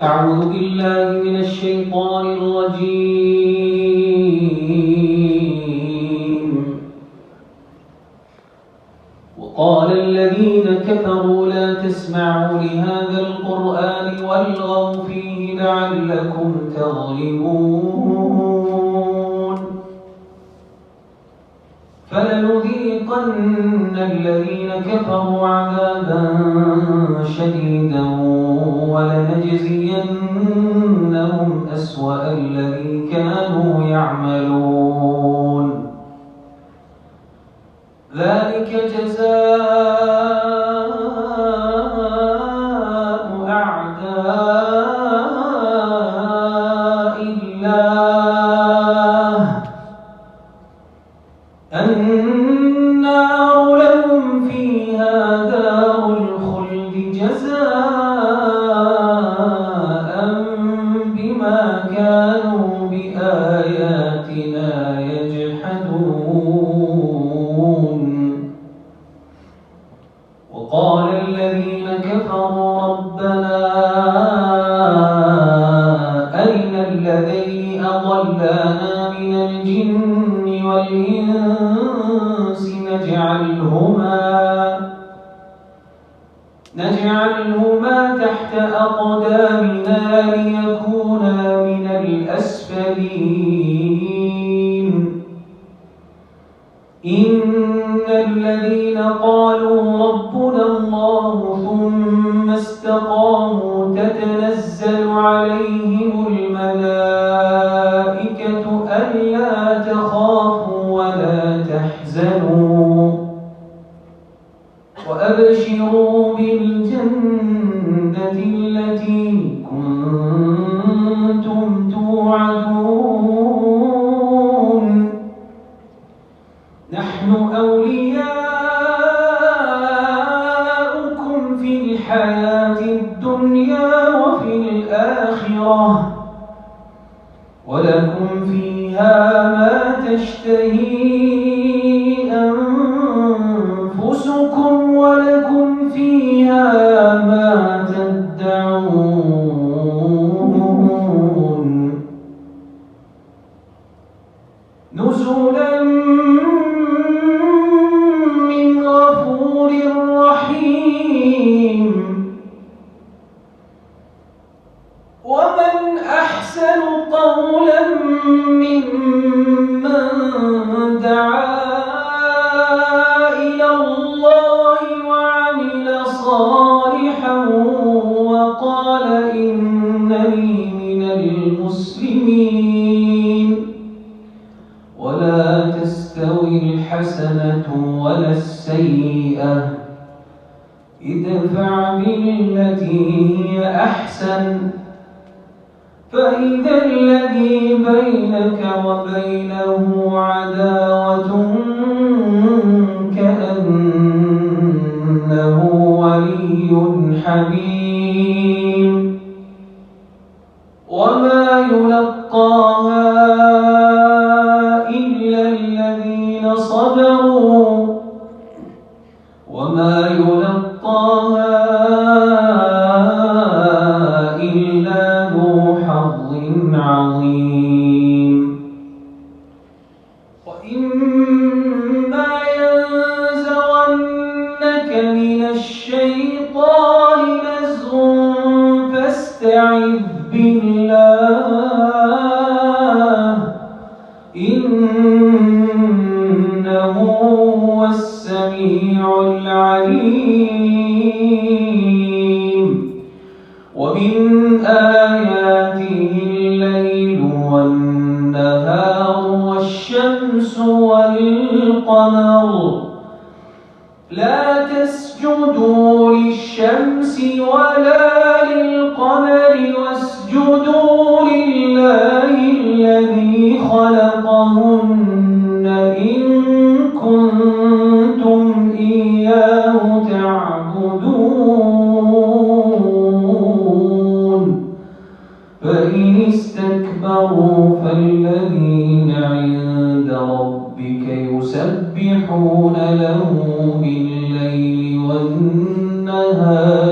أعوذ بالله من الشيطان الرجيم. وقال الذين كفروا لا تسمعوا لهذا القرآن والغوا فيه لعلكم تغلبون. فلنذيقن الذين كفروا عذابا شديدا ولنجزينهم أسوأ الذي كانوا يعملون. ذلك جزاء أعداء الله النار لهم فيها دار الخلد جزاء بما كانوا بآياتنا يجحدون. وقال الذين كفروا ربنا أرنا الذين أضلانا من الجن والإنس نجعلهما تحت أقدامنا ليكونا من الأسفلين. إن الذين قالوا ربنا الله ثم استقاموا تتنزل عليهم الملائكة ألا تخافوا ولا تحزنوا وأبشروا بالجنة التي كنتم توعدون. نحن أولياؤكم في الحياة الدنيا وفي الآخرة ولكم فيها ما تشتهي أنفسكم ولكم فيها ما تدعون. نزلا من غفور رحيم. ومن أحسن قولا ممن دعا إلى الله وعمل صالحا وقال إنني من المسلمين. ولا تستوي الحسنة ولا السيئة ادفع بالتي هي أحسن فإذا الذي بينك وبينه عداوة كأنه ولي حميم. وما يلقاها إلا الذين صبروا وما يلقاها إلا ذو حظ عظيم. وإما ينزغنك من الشيطان نزغ فاستعذ بالله إنه هو السميع العليم. ومن آياته الليل والنهار والشمس والقمر لا تسجدوا للشمس ولا للقمر واسجدوا لله الذي خلقهن إن كنتم إياه تعبدون. فإن استكبروا فالذين عند ربك يسبحون له بالليل والنهار